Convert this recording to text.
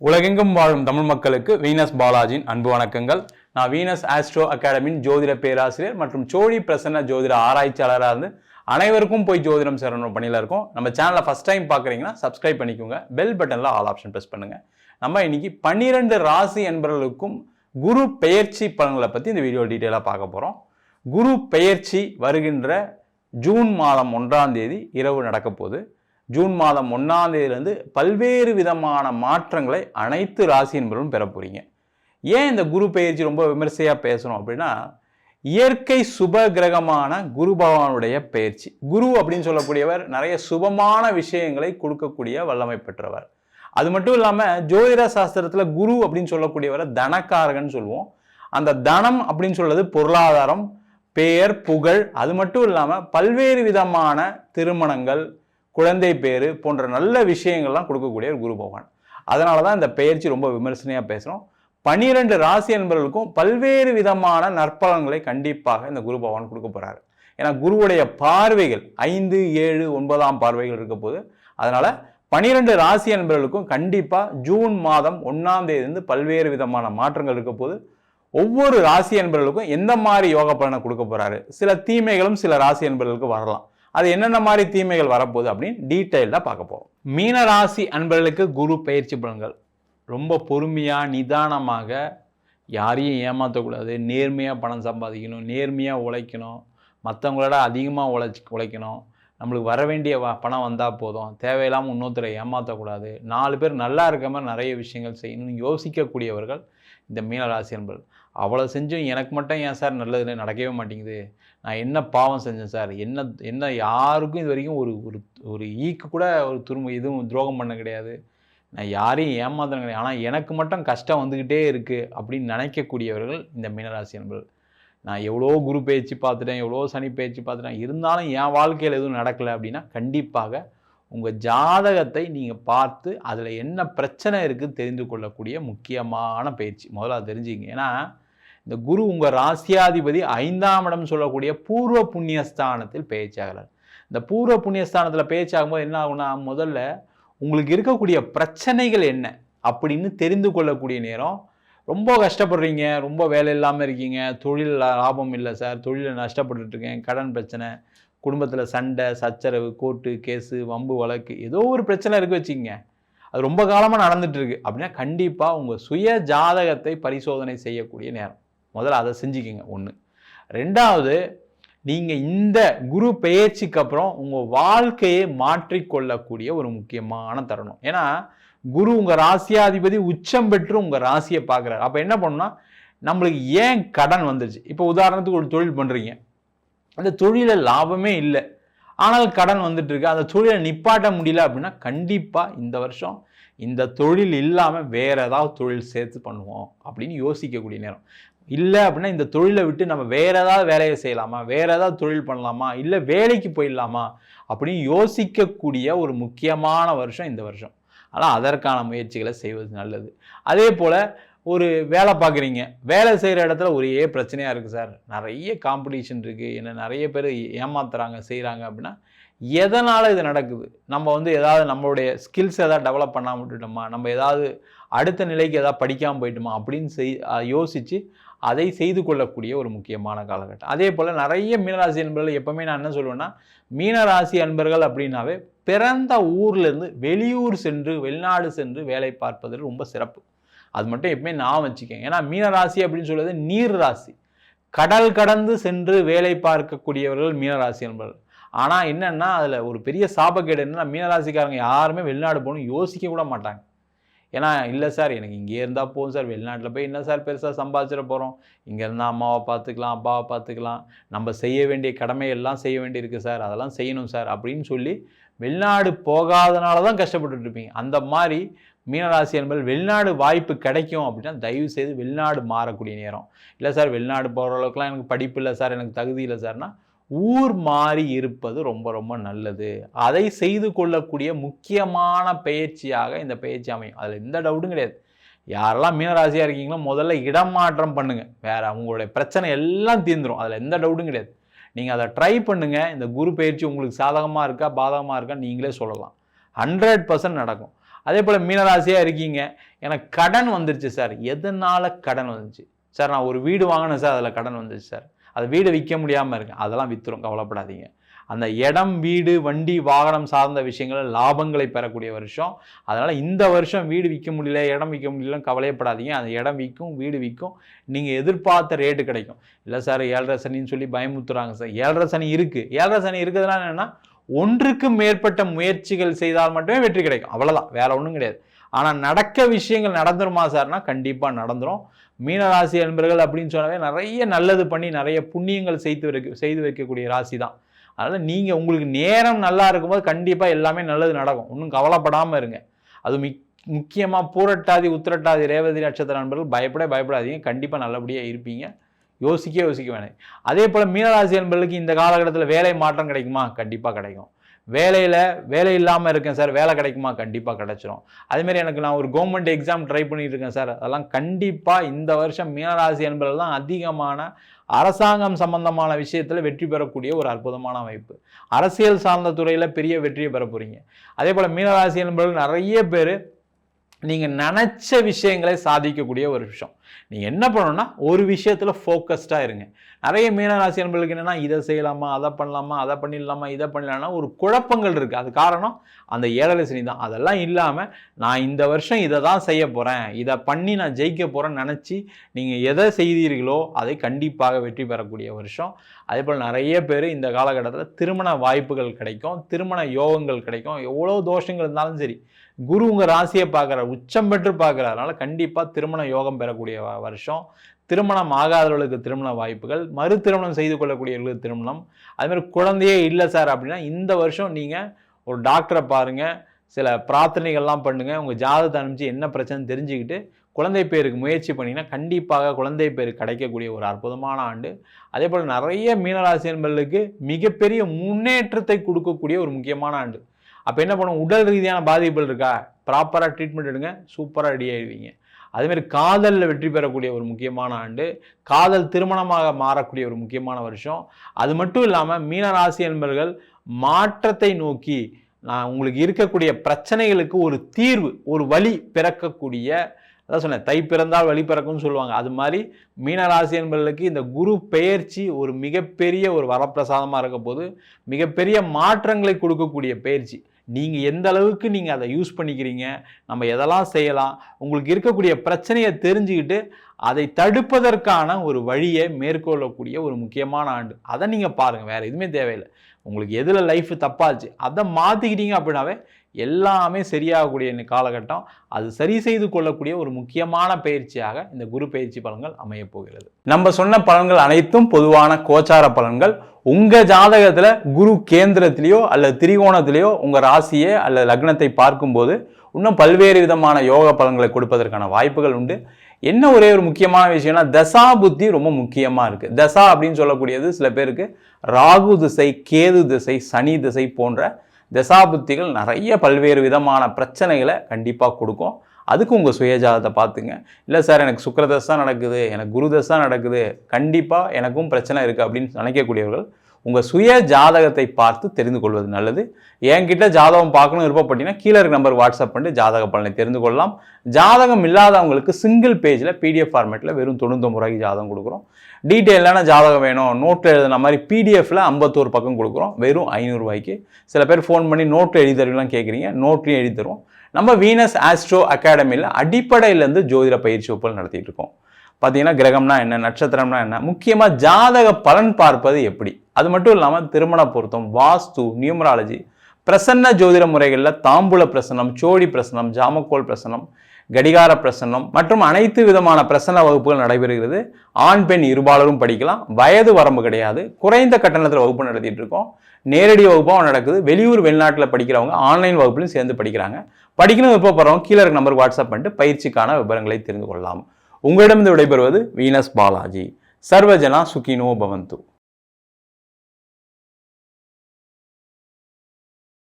உலகெங்கும் வாழும் தமிழ் மக்களுக்கு வீனஸ் பாலாஜியின் அன்பு வணக்கங்கள். நான் வீனஸ் ஆஸ்ட்ரோ அகாடமியின் ஜோதிட பேராசிரியர் மற்றும் சோழி பிரசன்ன ஜோதிட ஆராய்ச்சியாளராக இருந்து அனைவருக்கும் போய் ஜோதிடம் சேரணும் பணியில் இருக்கும். நம்ம சேனலை ஃபர்ஸ்ட் டைம் பார்க்குறீங்கன்னா சப்ஸ்கிரைப் பண்ணிக்கோங்க, பெல் பட்டனில் ஆல் ஆப்ஷன் ப்ரெஸ் பண்ணுங்கள். நம்ம இன்னைக்கு 12 ராசி என்பவர்களுக்கும் குரு பெயர்ச்சி பலன்களை பற்றி இந்த வீடியோ டீட்டெயிலாக பார்க்க போகிறோம். குரு பெயர்ச்சி வருகின்ற ஜூன் மாதம் 1ஆம் தேதி இரவு நடக்க போகுது. ஜூன் மாதம் 1ஆம் தேதியிலிருந்து பல்வேறு விதமான மாற்றங்களை அனைத்து ராசி என்பவர்களும் பெற போறீங்க. ஏன் இந்த குரு பெயர்ச்சி ரொம்ப விமர்சையாக பேசணும் அப்படின்னா, இயற்கை சுப கிரகமான குரு பகவானுடைய பெயர்ச்சி. குரு அப்படின்னு சொல்லக்கூடியவர் நிறைய சுபமான விஷயங்களை கொடுக்கக்கூடிய வல்லமை பெற்றவர். அது மட்டும் இல்லாமல் ஜோதிட சாஸ்திரத்தில் குரு அப்படின்னு சொல்லக்கூடியவரை தனக்காரகன் சொல்லுவோம். அந்த தனம் அப்படின்னு சொல்றது பொருளாதாரம், பெயர், புகழ், அது மட்டும் இல்லாமல் பல்வேறு விதமான திருமணங்கள், குழந்தை பேரு போன்ற நல்ல விஷயங்கள்லாம் கொடுக்கக்கூடிய ஒரு குரு பகவான். அதனால தான் இந்த பெயர்ச்சி ரொம்ப விமர்சனையாக பேசுகிறோம். 12 ராசி என்பவர்களுக்கும் பல்வேறு விதமான நற்பலன்களை கண்டிப்பாக இந்த குரு பகவான் கொடுக்க போகிறாரு. ஏன்னா குருவுடைய பார்வைகள் 5, 7, 9ஆம் பார்வைகள் இருக்க போது. அதனால 12 ராசி என்பவர்களுக்கும் கண்டிப்பாக ஜூன் மாதம் 1ஆம் தேதியிலிருந்து பல்வேறு விதமான மாற்றங்கள் இருக்க போது. ஒவ்வொரு ராசி என்பவர்களுக்கும் எந்த மாதிரி யோக பலனை கொடுக்க போறாரு, சில தீமைகளும் சில ராசி என்பவர்களுக்கு வரலாம். அது என்னென்ன மாதிரி தீமைகள் வரப்போகுது அப்படின்னு டீட்டெயில்டாக பார்க்க போகிறோம். மீன ராசி அன்பர்களுக்கு குரு பயிற்சி பலன்கள் ரொம்ப பொறுமையாக நிதானமாக, யாரையும் ஏமாற்றக்கூடாது, நேர்மையாக பணம் சம்பாதிக்கணும், நேர்மையாக உழைக்கணும், மற்றவங்களோட அதிகமாக உழைக்கணும், நம்மளுக்கு வர வேண்டிய பணம் வந்தால் போதும், தேவையில்லாமல் இன்னொருத்தரை ஏமாற்றக்கூடாது, 4 பேர் நல்லா இருக்க மாதிரி நிறைய விஷயங்கள் செய்யணும்னு யோசிக்கக்கூடியவர்கள் இந்த மீனராசி என்பர்கள். அவ்வளோ செஞ்சும் எனக்கு மட்டும் ஏன் சார் நல்லது நடக்கவே மாட்டேங்குது, நான் என்ன பாவம் செஞ்சேன் சார், என்ன யாருக்கும் இது வரைக்கும் ஒரு ஈக்கு கூட ஒரு இதுவும் துரோகம் பண்ண கிடையாது, நான் யாரையும் ஏமாத்தின கிடையாது, ஆனால் எனக்கு மட்டும் கஷ்டம் வந்துக்கிட்டே இருக்குது அப்படின்னு நினைக்கக்கூடியவர்கள் இந்த மீனராசி என்பர்கள். நான் எவ்வளோ குரு பயிற்சி பார்த்துட்டேன், எவ்வளோ சனி பயிற்சி பார்த்துட்டேன், இருந்தாலும் என் வாழ்க்கையில் எதுவும் நடக்கலை அப்படின்னா கண்டிப்பாக உங்கள் ஜாதகத்தை நீங்கள் பார்த்து அதில் என்ன பிரச்சனை இருக்குதுன்னு தெரிந்து கொள்ளக்கூடிய முக்கியமான பயிற்சி. முதல்ல அதை தெரிஞ்சுங்க. ஏன்னா இந்த குரு உங்கள் ராசியாதிபதி 5ஆம் இடம் சொல்லக்கூடிய பூர்வ புண்ணியஸ்தானத்தில் பயிற்சியாகிறார். இந்த பூர்வ புண்ணியஸ்தானத்தில் பயிற்சியாகும்போது என்ன ஆகும்னா, முதல்ல உங்களுக்கு இருக்கக்கூடிய பிரச்சனைகள் என்ன அப்படின்னு தெரிந்து கொள்ளக்கூடிய நேரம். ரொம்ப கஷ்டப்படுறீங்க, ரொம்ப வேலை இல்லாமல் இருக்கீங்க, தொழில் லாபம் இல்லை சார், தொழிலில் நஷ்டப்பட்டுருக்கேன், கடன் பிரச்சனை, குடும்பத்தில் சண்டை சச்சரவு, கோர்ட்டு கேஸு, வம்பு வழக்கு, ஏதோ ஒரு பிரச்சனை இருக்கு வச்சுக்கோங்க, அது ரொம்ப காலமாக நடந்துட்டு இருக்கு அப்படின்னா கண்டிப்பாக உங்கள் சுய ஜாதகத்தை பரிசோதனை செய்யக்கூடிய நேரம். முதல்ல அதை செஞ்சுக்கிங்க. 1. 2வது, நீங்கள் இந்த குரு பெயர்ச்சிக்கு அப்புறம் உங்கள் வாழ்க்கையை மாற்றிக்கொள்ளக்கூடிய ஒரு முக்கியமான தருணம். ஏன்னா குரு உங்கள் ராசியாதிபதி உச்சம் பெற்று உங்கள் ராசியை பார்க்குறாரு. அப்போ என்ன பண்ணணும்னா, நம்மளுக்கு ஏன் கடன் வந்துருச்சு, இப்போ உதாரணத்துக்கு ஒரு தொழில் பண்ணுறீங்க, அந்த தொழிலில் லாபமே இல்லை, ஆனால் கடன் வந்துட்டு இருக்கு, அந்த தொழிலை நிப்பாட்ட முடியல அப்படின்னா கண்டிப்பாக இந்த வருஷம் இந்த தொழில் இல்லாமல் வேற ஏதாவது தொழில் சேர்த்து பண்ணுவோம் அப்படின்னு யோசிக்கக்கூடிய நேரம். இல்லை அப்படின்னா இந்த தொழிலை விட்டு நம்ம வேற ஏதாவது வேலையை செய்யலாமா, வேற ஏதாவது தொழில் பண்ணலாமா, இல்லை வேலைக்கு போயிடலாமா அப்படின்னு யோசிக்கக்கூடிய ஒரு முக்கியமான வருஷம் இந்த வருஷம். ஆனால் அதற்கான முயற்சிகளை செய்வது நல்லது. அதே போல் ஒரு வேலை பார்க்குறீங்க, வேலை செய்கிற இடத்துல ஒரே பிரச்சனையாக இருக்குது சார், நிறைய காம்படிஷன் இருக்குது, என்ன நிறைய பேர் ஏமாத்துறாங்க செய்கிறாங்க அப்படின்னா எதனால் இது நடக்குது, நம்ம ஏதாவது நம்மளுடைய ஸ்கில்ஸ் ஏதாவது டெவலப் பண்ணாமல் விட்டுட்டோமா, நம்ம ஏதாவது அடுத்த நிலைக்கு ஏதாவது படிக்காமல் போயிட்டோமா அப்படின்னு யோசித்து அதை செய்து கொள்ளக்கூடிய ஒரு முக்கியமான காலகட்டம். அதே போல் நிறைய மீனராசி அன்பர்கள், எப்போவுமே நான் என்ன சொல்லுவேன்னா, மீனராசி அன்பர்கள் அப்படின்னாவே பிறந்த ஊர்லேருந்து வெளியூர் சென்று வெளிநாடு சென்று வேலை பார்ப்பது ரொம்ப சிறப்பு. அது மட்டும் எப்பவுமே நான் வச்சுக்கேன். ஏன்னா மீனராசி அப்படின்னு சொல்றது நீர் ராசி, கடல் கடந்து சென்று வேலை பார்க்கக்கூடியவர்கள் மீனராசி என்பவர்கள். ஆனால் என்னன்னா அதில் ஒரு பெரிய சாபக்கேடு என்னன்னா, மீனராசிக்காரங்க யாருமே வெளிநாடு போகணும் யோசிக்க கூட மாட்டாங்க. ஏன்னா இல்லை சார் எனக்கு இங்கே இருந்தால் போதும் சார், வெளிநாட்டில் போய் என்ன சார் பெருசாக சம்பாதிச்சிட போகிறோம், இங்கே இருந்தால் அம்மாவை பார்த்துக்கலாம், அப்பாவை பார்த்துக்கலாம், நம்ம செய்ய வேண்டிய கடமையெல்லாம் செய்ய வேண்டியிருக்கு சார், அதெல்லாம் செய்யணும் சார் அப்படின்னு சொல்லி வெளிநாடு போகாதனால தான் கஷ்டப்பட்டுட்டு இருப்பீங்க. அந்த மாதிரி மீனராசி என்பது வெளிநாடு வாய்ப்பு கிடைக்கும் அப்படின்னா தயவு செய்து வெளிநாடு மாறக்கூடிய நேரம். இல்லை சார் வெளிநாடு போகிற அளவுக்குலாம் எனக்கு படிப்பு இல்லை சார், எனக்கு தகுதி இல்லை சார்னா ஊர் மாறி இருப்பது ரொம்ப ரொம்ப நல்லது. அதை செய்து கொள்ளக்கூடிய முக்கியமான பயிற்சியாக இந்த பயிற்சி அமையும். அதில் எந்த டவுட்டும் கிடையாது. யாரெல்லாம் மீனராசியாக இருக்கீங்களோ முதல்ல இடம் மாற்றம் பண்ணுங்கள், வேற அவங்களுடைய பிரச்சனை எல்லாம் தீர்ந்துடும், அதில் எந்த டவுட்டும் கிடையாது. நீங்கள் அதை ட்ரை பண்ணுங்கள். இந்த குரு பயிற்சி உங்களுக்கு சாதகமாக இருக்கா பாதகமாக இருக்கா நீங்களே சொல்லலாம். 100% நடக்கும். அதே போல் மீனராசியாக இருக்கீங்க, எனக்கு கடன் வந்துருச்சு சார். எதனால் கடன் வந்துச்சு சார்? நான் ஒரு வீடு வாங்கினேன் சார், அதில் கடன் வந்துச்சு சார். அது வீடு விற்க முடியாமல் இருக்கு. அதெல்லாம் விற்றுரும், கவலைப்படாதீங்க. அந்த இடம், வீடு, வண்டி, வாகனம் சார்ந்த விஷயங்கள் லாபங்களை பெறக்கூடிய வருஷம். அதனால் இந்த வருஷம் வீடு விற்க முடியல, இடம் விற்க முடியலன்னு கவலைப்படாதீங்க. அந்த இடம் விற்கும், வீடு விற்கும், நீங்கள் எதிர்பார்த்த ரேட்டு கிடைக்கும். இல்லை சார் 7.5 சனின்னு சொல்லி பயமுத்துறாங்க சார். 7.5 சனி இருக்குது. 7.5 சனி இருக்கிறதுனால என்னென்னா, ஒன்றுக்கு மேற்பட்ட முயற்சிகள் செய்தால் மட்டுமே வெற்றி கிடைக்கும். அவ்வளோதான், வேற ஒன்றும் கிடையாது. ஆனால் நடக்க விஷயங்கள் நடந்துருமா சார்னா கண்டிப்பாக நடந்துடும். மீனராசி என்பர்கள் அப்படின்னு சொன்னாவே நிறைய நல்லது பண்ணி நிறைய புண்ணியங்கள் செய்து வைக்கக்கூடிய ராசி தான். அதனால் நீங்கள் உங்களுக்கு நேரம் நல்லா இருக்கும்போது கண்டிப்பாக எல்லாமே நல்லது நடக்கும். ஒன்றும் கவலைப்படாமல் இருங்க. அது முக்கியமாக பூரட்டாதி, உத்திரட்டாதி, ரேவதி நட்சத்திர நண்பர்கள் பயப்படாதீங்க. கண்டிப்பாக நல்லபடியாக இருப்பீங்க. யோசிக்க வேணாம். அதே போல் மீனராசி நண்பர்களுக்கு இந்த காலகட்டத்தில் வேலை மாற்றம் கிடைக்குமா? கண்டிப்பாக கிடைக்கும். வேலை இல்லாமல் இருக்கேன் சார், வேலை கிடைக்குமா? கண்டிப்பாக கிடைச்சிரும். அதேமாதிரி எனக்கு நான் ஒரு கவர்மெண்ட் எக்ஸாம் ட்ரை பண்ணிட்டு இருக்கேன் சார், அதெல்லாம் கண்டிப்பாக இந்த வருஷம் மீனராசி என்பதில் தான் அதிகமான அரசாங்கம் சம்பந்தமான விஷயத்தில் வெற்றி பெறக்கூடிய ஒரு அற்புதமான அமைப்பு. அரசியல் சார்ந்த துறையில் பெரிய வெற்றியை பெற போகிறீங்க. அதே போல் மீனராசி என்பவர்கள் நிறைய பேர் நீங்கள் நினச்ச விஷயங்களை சாதிக்கக்கூடிய ஒரு விஷயம். நீங்கள் என்ன பண்ணணும்னா ஒரு விஷயத்தில் ஃபோக்கஸ்டாக இருங்க. நிறைய மீனராசி என்பர்களுக்கு என்னென்னா இதை செய்யலாமா, அதை பண்ணலாமா, அதை பண்ணிடலாமா, இதை பண்ணலாம்னா ஒரு குழப்பங்கள் இருக்குது. அது காரணம் அந்த 7.5 சனி தான். அதெல்லாம் இல்லாமல் நான் இந்த வருஷம் இதை தான் செய்ய போகிறேன், இதை பண்ணி நான் ஜெயிக்க போகிறேன்னு நினச்சி நீங்கள் எதை செய்தீர்களோ அதை கண்டிப்பாக வெற்றி பெறக்கூடிய வருஷம். அதே போல் நிறைய பேர் இந்த காலகட்டத்தில் திருமண வாய்ப்புகள் கிடைக்கும், திருமண யோகங்கள் கிடைக்கும். எவ்வளோ தோஷங்கள் இருந்தாலும் சரி, குரு உங்கள் ராசியை பார்க்குறார், உச்சம் பெற்று பார்க்குறாரு. அதனால் கண்டிப்பாக திருமண யோகம் பெறக்கூடிய வருஷம். திருமணம் ஆகாதவர்களுக்கு திருமண வாய்ப்புகள், மறு திருமணம் செய்து கொள்ளக்கூடியவர்களுக்கு திருமணம். அதுமாதிரி குழந்தையே இல்லை சார் அப்படின்னா இந்த வருஷம் நீங்கள் ஒரு டாக்டரை பாருங்கள், சில பிரார்த்தனைகள்லாம் பண்ணுங்கள், உங்கள் ஜாதகத்தை அனுப்பிச்சு என்ன பிரச்சனை தெரிஞ்சுக்கிட்டு குழந்தை பேருக்கு முயற்சி பண்ணிங்கன்னா கண்டிப்பாக குழந்தை பேர் கிடைக்கக்கூடிய ஒரு அற்புதமான ஆண்டு. அதே போல் நிறைய மீனராசி என்பவர்களுக்கு மிகப்பெரிய முன்னேற்றத்தை கொடுக்கக்கூடிய ஒரு முக்கியமான ஆண்டு. அப்போ என்ன பண்ணும், உடல் ரீதியான பாதிப்புகள் இருக்கா, ப்ராப்பராக ட்ரீட்மெண்ட் எடுங்க, சூப்பராக ரெடி ஆகிடுவீங்க. அதேமாதிரி காதலில் வெற்றி பெறக்கூடிய ஒரு முக்கியமான ஆண்டு, காதல் திருமணமாக மாறக்கூடிய ஒரு முக்கியமான வருஷம். அது மட்டும் இல்லாமல் மீனராசி என்பவர்கள் மாற்றத்தை நோக்கி நான் உங்களுக்கு இருக்கக்கூடிய பிரச்சனைகளுக்கு ஒரு தீர்வு, ஒரு வழி பிறக்கக்கூடிய, அதான் சொன்னேன் தை பிறந்தால் வழி பிறக்கும்னு சொல்லுவாங்க. அது மாதிரி மீனராசி என்பவர்களுக்கு இந்த குரு பெயர்ச்சி ஒரு மிகப்பெரிய ஒரு வரப்பிரசாதமாக இருக்க போது, மிகப்பெரிய மாற்றங்களை கொடுக்கக்கூடிய பயிற்சி. நீங்கள் எந்த அளவுக்கு நீங்கள் அதை யூஸ் பண்ணிக்கிறீங்க, நம்ம எதெல்லாம் செய்யலாம், உங்களுக்கு இருக்கக்கூடிய பிரச்சனையை தெரிஞ்சுக்கிட்டு அதை தடுப்பதற்கான ஒரு வழியை மேற்கொள்ளக்கூடிய ஒரு முக்கியமான ஆண்டு. அதை நீங்கள் பாருங்கள், வேறு எதுவுமே தேவையில்லை. உங்களுக்கு எதில் லைஃப் தப்பாச்சு அதை மாற்றிக்கிட்டீங்க அப்படின்னாவே எல்லாமே சரியாகக்கூடிய இந்த காலகட்டம். அது சரி செய்து கொள்ளக்கூடிய ஒரு முக்கியமான பயிற்சியாக இந்த குரு பயிற்சி பலன்கள் அமைய போகிறது. நம்ம சொன்ன பலன்கள் அனைத்தும் பொதுவான கோச்சார பலன்கள். உங்க ஜாதகத்துல குரு கேந்திரத்திலேயோ அல்லது திரிகோணத்திலேயோ உங்க ராசியை அல்லது லக்னத்தை பார்க்கும்போது இன்னும் பல்வேறு விதமான யோக பலன்களை கொடுப்பதற்கான வாய்ப்புகள் உண்டு. என்ன ஒரே ஒரு முக்கியமான விஷயம்னா தசா புத்தி ரொம்ப முக்கியமாக இருக்குது. தசா அப்படின்னு சொல்லக்கூடியது சில பேருக்கு ராகு திசை, கேது திசை, சனி திசை போன்ற தசாபுத்திகள் நிறைய பல்வேறு விதமான பிரச்சனைகளை கண்டிப்பாக கொடுக்கும். அதுக்கு உங்கள் சுயஜாதத்தை பார்த்துங்க. இல்லை சார் எனக்கு சுக்கிரதசை தான் நடக்குது, எனக்கு குருதசை தான் நடக்குது, கண்டிப்பாக எனக்கும் பிரச்சனை இருக்குது அப்படின்னு நினைக்கக்கூடியவர்கள் உங்கள் சுய ஜாதகத்தை பார்த்து தெரிந்து கொள்வது நல்லது. என்கிட்ட ஜாதகம் பார்க்கணும் விருப்பப்பட்டீங்கன்னா கீழே இருக்க நம்பர் வாட்ஸ்அப் பண்ணிட்டு ஜாதக பலனை தெரிந்து கொள்ளலாம். ஜாதகம் இல்லாதவங்களுக்கு சிங்கிள் பேஜில் PDF ஃபார்மேட்டில் வெறும் 99 ரூபாய்க்கு ஜாதகம் கொடுக்குறோம். டீட்டெயிலான ஜாதகம் வேணும், நோட்டில் எழுதுன மாதிரி PDFல 51 பக்கம் கொடுக்குறோம், வெறும் 500 ரூபாய்க்கு. சில பேர் ஃபோன் பண்ணி நோட்டு எழுதி தருவீங்களாம் கேட்குறீங்க, நோட்லையும் எழுதி தருவோம். நம்ம வீனஸ் ஆஸ்ட்ரோ அகாடமியில் அடிப்படையிலேருந்து ஜோதிட பயிற்சி வகுப்புகள் நடத்திட்டு இருக்கோம். பார்த்தீங்கன்னா கிரகம்னா என்ன, நட்சத்திரம்னா என்ன, முக்கியமாக ஜாதக பலன் பார்ப்பது எப்படி, அது மட்டும் இல்லாமல் திருமண பொருத்தம், வாஸ்து, நியூமராலஜி, பிரசன்ன ஜோதிட முறைகளில் தாம்பூல பிரசனம், சோழி பிரசனம், ஜாமக்கோல் பிரசனம், கடிகார பிரசன்னம் மற்றும் அனைத்து விதமான பிரசன்ன வகுப்புகள் நடைபெறுகிறது. ஆண் பெண் இருபாலரும் படிக்கலாம், வயது வரம்பு கிடையாது. குறைந்த கட்டணத்தில் வகுப்பு நடத்திட்டு இருக்கோம். நேரடி வகுப்பாகவும் நடக்குது. வெளியூர் வெளிநாட்டில் படிக்கிறவங்க ஆன்லைன் வகுப்புலையும் சேர்ந்து படிக்கிறாங்க. படிக்கணும் விருப்பப்படுறவங்க கீழே இருக்க நம்பருக்கு வாட்ஸ்அப் பண்ணிட்டு பயிற்சிக்கான விவரங்களை தெரிந்து கொள்ளலாம். உங்களிடமிருந்து விடைபெறுவது வீனஸ் பாலாஜி. சர்வஜனா சுகினோ பவந்து.